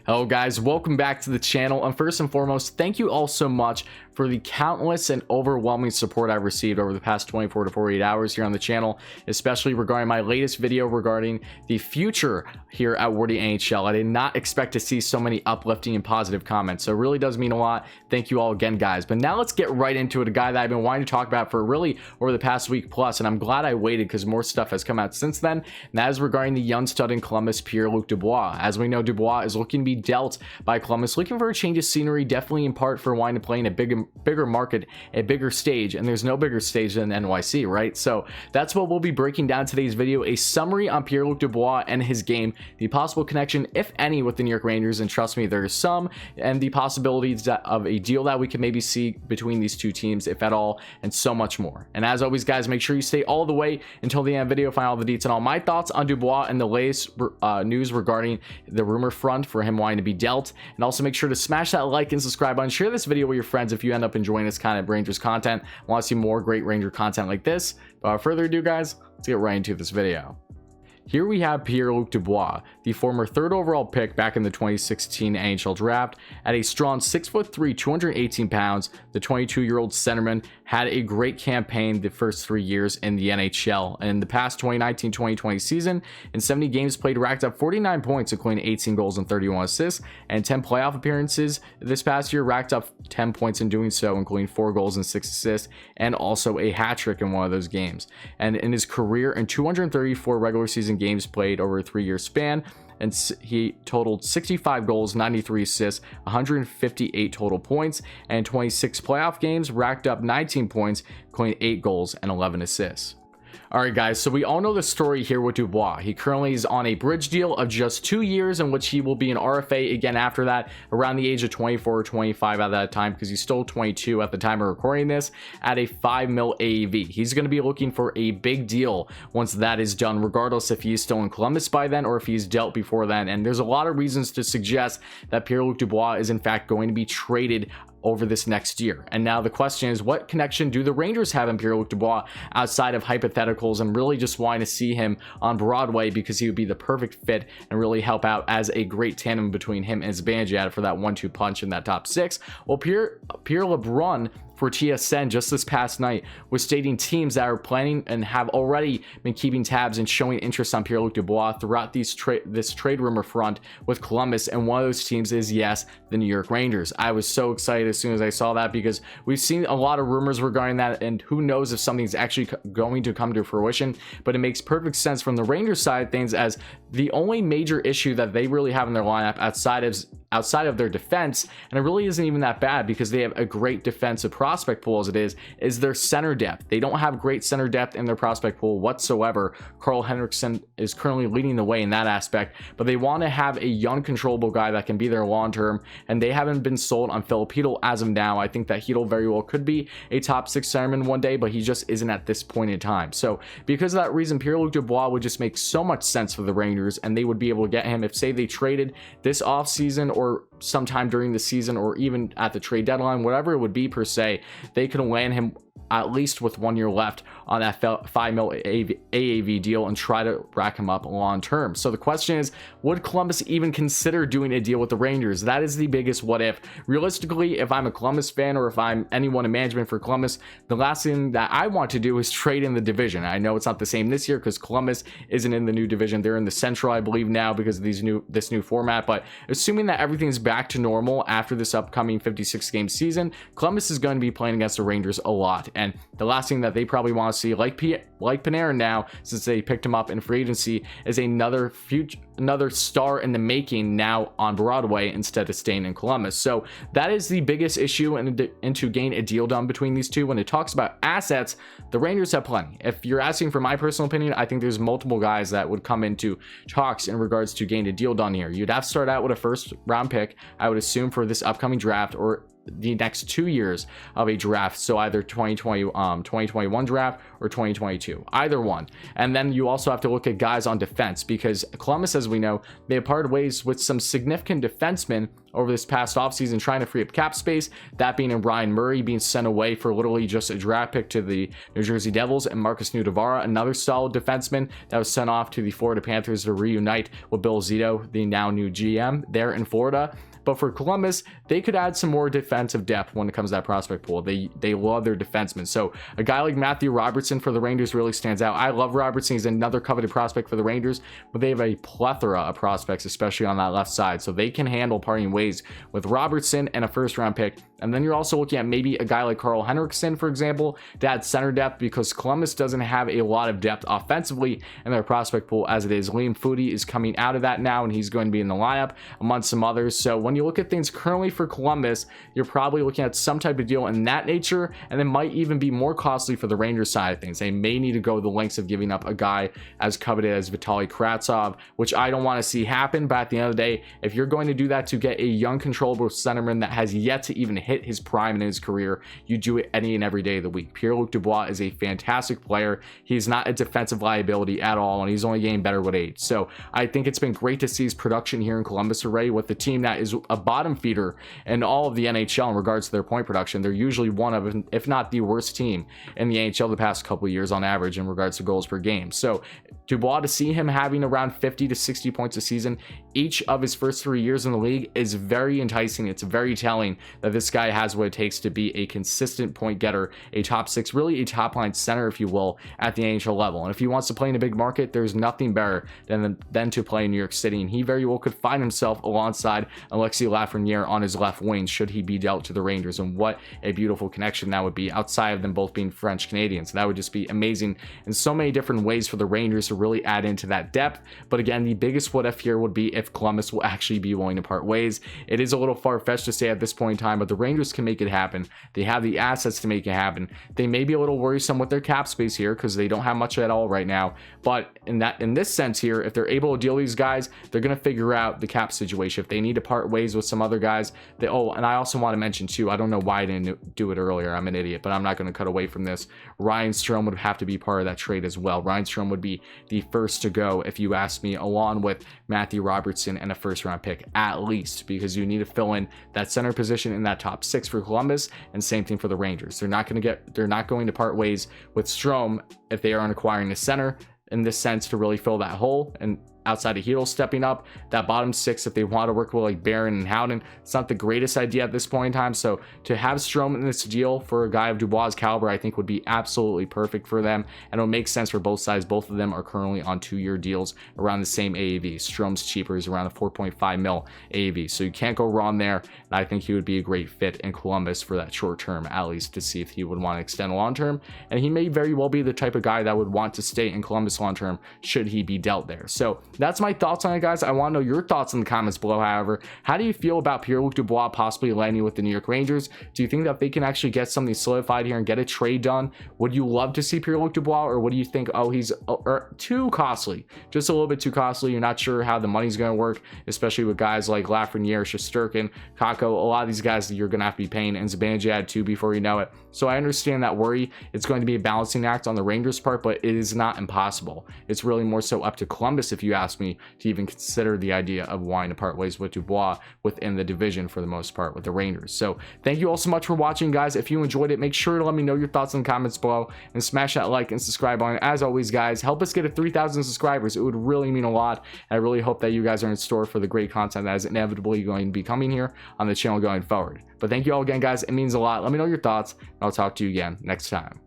Hello guys, welcome back to the channel, and first and foremost, thank you all so much for the countless and overwhelming support I've received over the past 24 to 48 hours here on the channel, especially regarding my latest video regarding the future here at Wordy NHL. I did not expect to see so many uplifting and positive comments, so it really does mean a lot. Thank you all again, guys. But now let's get right into it, a guy that I've been wanting to talk about for really over the past week plus, and I'm glad I waited because more stuff has come out since then, and that is regarding the young stud in Columbus, Pierre-Luc Dubois. As we know, Dubois is looking to be dealt by Columbus, looking for a change of scenery, definitely in part for wanting to play in a bigger market, a bigger stage, and there's no bigger stage than NYC, right? So that's what we'll be breaking down today's video, a summary on Pierre-Luc Dubois and his game, the possible connection, if any, with the New York Rangers, and trust me, there is some, and the possibilities of a deal that we can maybe see between these two teams, if at all, and so much more. And as always, guys, make sure you stay all the way until the end of the video, find all the deets and all my thoughts on Dubois and the latest news regarding the rumor front for him wanting to be dealt. And also make sure to smash that like and subscribe button, share this video with your friends if you end up enjoying this kind of Rangers content, want to see more great Ranger content like this. But without further ado, guys, let's get right into this video. Here we have Pierre-Luc Dubois, the former 3rd overall pick back in the 2016 NHL draft. At a strong 6'3", 218 pounds, the 22-year-old centerman had a great campaign the first 3 years in the NHL. And in the past 2019-2020 season, in 70 games played, racked up 49 points, including 18 goals and 31 assists, and 10 playoff appearances this past year, racked up 10 points in doing so, including 4 goals and 6 assists, and also a hat trick in one of those games. And in his career, in 234 regular season games played over a 3-year span, and he totaled 65 goals, 93 assists, 158 total points, and 26 playoff games, racked up 19 points, including 8 goals and 11 assists. Alright guys, so we all know the story here with Dubois. He currently is on a bridge deal of just 2 years, in which he will be an RFA again after that, around the age of 24 or 25 at that time, because he's still 22 at the time of recording this, at a $5 million AAV. He's going to be looking for a big deal once that is done, regardless if he's still in Columbus by then or if he's dealt before then. And there's a lot of reasons to suggest that Pierre-Luc Dubois is in fact going to be traded over this next year. And now the question is, what connection do the Rangers have in Pierre-Luc Dubois outside of hypotheticals and really just wanting to see him on Broadway, because he would be the perfect fit and really help out as a great tandem between him and Zibanejad for that 1-2 punch in that top 6. Well, Pierre LeBrun for TSN just this past night was stating teams that are planning and have already been keeping tabs and showing interest on Pierre-Luc Dubois throughout this trade rumor front with Columbus, and one of those teams is, yes, the New York Rangers. I was so excited as soon as I saw that, because we've seen a lot of rumors regarding that, and who knows if something's actually going to come to fruition. But it makes perfect sense from the Rangers side of things, as the only major issue that they really have in their lineup outside of their defense, and it really isn't even that bad because they have a great defensive prospect pool as it is their center depth. They don't have great center depth in their prospect pool whatsoever. Carl Henriksson is currently leading the way in that aspect, but they want to have a young controllable guy that can be there long term, and they haven't been sold on Philip Hedl as of now. I think that Hedl very well could be a top 6 centerman one day, but he just isn't at this point in time. So because of that reason, Pierre-Luc Dubois would just make so much sense for the Rangers, and they would be able to get him if, say, they traded this offseason or sometime during the season, or even at the trade deadline, whatever it would be per se. They could land him at least with 1 year left on that $5 million AAV deal and try to rack him up long term. So the question is, would Columbus even consider doing a deal with the Rangers? That is the biggest what if. Realistically, if I'm a Columbus fan, or if I'm anyone in management for Columbus, the last thing that I want to do is trade in the division. I know it's not the same this year because Columbus isn't in the new division. They're in the Central, I believe, now because of this new format. But assuming that everything's back to normal after this upcoming 56 game season, Columbus is going to be playing against the Rangers a lot. And the last thing that they probably want to see, like Panarin now, since they picked him up in free agency, is another star in the making now on Broadway instead of staying in Columbus. So that is the biggest issue, and to gain a deal done between these two. When it talks about assets, the Rangers have plenty. If you're asking for my personal opinion, I think there's multiple guys that would come into talks in regards to gain a deal done here. You'd have to start out with a 1st round pick, I would assume, for this upcoming draft, or the next 2 years of a draft, so either 2021 draft or 2022, either one. And then you also have to look at guys on defense, because Columbus, as we know, they have parted ways with some significant defensemen over this past offseason trying to free up cap space, that being in Ryan Murray being sent away for literally just a draft pick to the New Jersey Devils, and Marcus Nudavara, another solid defenseman that was sent off to the Florida Panthers to reunite with Bill Zito, the now new GM there in Florida. But for Columbus, they could add some more defensive depth when it comes to that prospect pool. They love their defensemen. So a guy like Matthew Robertson for the Rangers really stands out. I love Robertson. He's another coveted prospect for the Rangers, but they have a plethora of prospects, especially on that left side. So they can handle parting ways with Robertson and a first-round pick. And then you're also looking at maybe a guy like Carl Henriksen, for example, to add center depth, because Columbus doesn't have a lot of depth offensively in their prospect pool as it is. Liam Foudy is coming out of that now, and he's going to be in the lineup among some others. So when you look at things currently for Columbus, you're probably looking at some type of deal in that nature, and it might even be more costly for the Rangers side of things. They may need to go the lengths of giving up a guy as coveted as Vitaly Kravtsov, which I don't want to see happen. But at the end of the day, if you're going to do that to get a young, controllable centerman that has yet to even hit his prime in his career, you do it any and every day of the week. Pierre-Luc Dubois is a fantastic player. He's not a defensive liability at all, and he's only getting better with age. So I think it's been great to see his production here in Columbus already with the team that is a bottom feeder in all of the NHL in regards to their point production. They're usually one of, if not the worst team in the NHL the past couple of years on average in regards to goals per game. So Dubois, to see him having around 50 to 60 points a season each of his first 3 years in the league is very enticing. It's very telling that this guy has what it takes to be a consistent point getter, a top six, really a top line center, if you will, at the NHL level. And if he wants to play in a big market, there's nothing better than to play in New York City. And he very well could find himself alongside Alexis Lafreniere on his left wing should he be dealt to the Rangers. And what a beautiful connection that would be, outside of them both being French Canadians. That would just be amazing in so many different ways for the Rangers to really add into that depth. But again, the biggest what if here would be if Columbus will actually be willing to part ways. It is a little far-fetched to say at this point in time, but the Rangers can make it happen. They have the assets to make it happen. They may be a little worrisome with their cap space here because they don't have much at all right now. But in this sense here, if they're able to deal these guys, they're going to figure out the cap situation. If they need to part ways with some other guys, and I also want to mention too, I don't know why I didn't do it earlier. I'm an idiot, but I'm not going to cut away from this. Ryan Strome would have to be part of that trade as well. Ryan Strome would be the first to go, if you ask me, along with Matthew Robertson and a first-round pick at least, because you need to fill in that center position in that top six for Columbus, and same thing for the Rangers. They're not going to part ways with Strome if they aren't acquiring a center in this sense to really fill that hole. And outside of Hedl stepping up, that bottom six, if they want to work with like Barron and Howden, it's not the greatest idea at this point in time. So to have Strome in this deal for a guy of Dubois' caliber, I think would be absolutely perfect for them, and it'll make sense for both sides. Both of them are currently on 2-year deals around the same AAV. Strome's cheaper, is around a 4.5 mil AAV, so you can't go wrong there. And I think he would be a great fit in Columbus for that short term, at least, to see if he would want to extend long term. And he may very well be the type of guy that would want to stay in Columbus long term should he be dealt there. So that's my thoughts on it, guys. I want to know your thoughts in the comments below. However, how do you feel about Pierre-Luc Dubois possibly landing with the New York Rangers? Do you think that they can actually get something solidified here and get a trade done? Would you love to see Pierre-Luc Dubois, or what do you think? Oh, he's too costly, just a little bit too costly. You're not sure how the money's going to work, especially with guys like Lafreniere, Shesterkin, Kakko, a lot of these guys that you're going to have to be paying, and Zibanejad too before you know it. So I understand that worry. It's going to be a balancing act on the Rangers' part, but it is not impossible. It's really more so up to Columbus, if you ask me, to even consider the idea of wanting to part ways with Dubois within the division for the most part with the Rangers. So thank you all so much for watching, guys. If you enjoyed it, make sure to let me know your thoughts in the comments below, and smash that like and subscribe button. As always, guys, help us get to 3,000 subscribers. It would really mean a lot, and I really hope that you guys are in store for the great content that is inevitably going to be coming here on the channel going forward. But thank you all again, guys. It means a lot. Let me know your thoughts, and I'll talk to you again next time.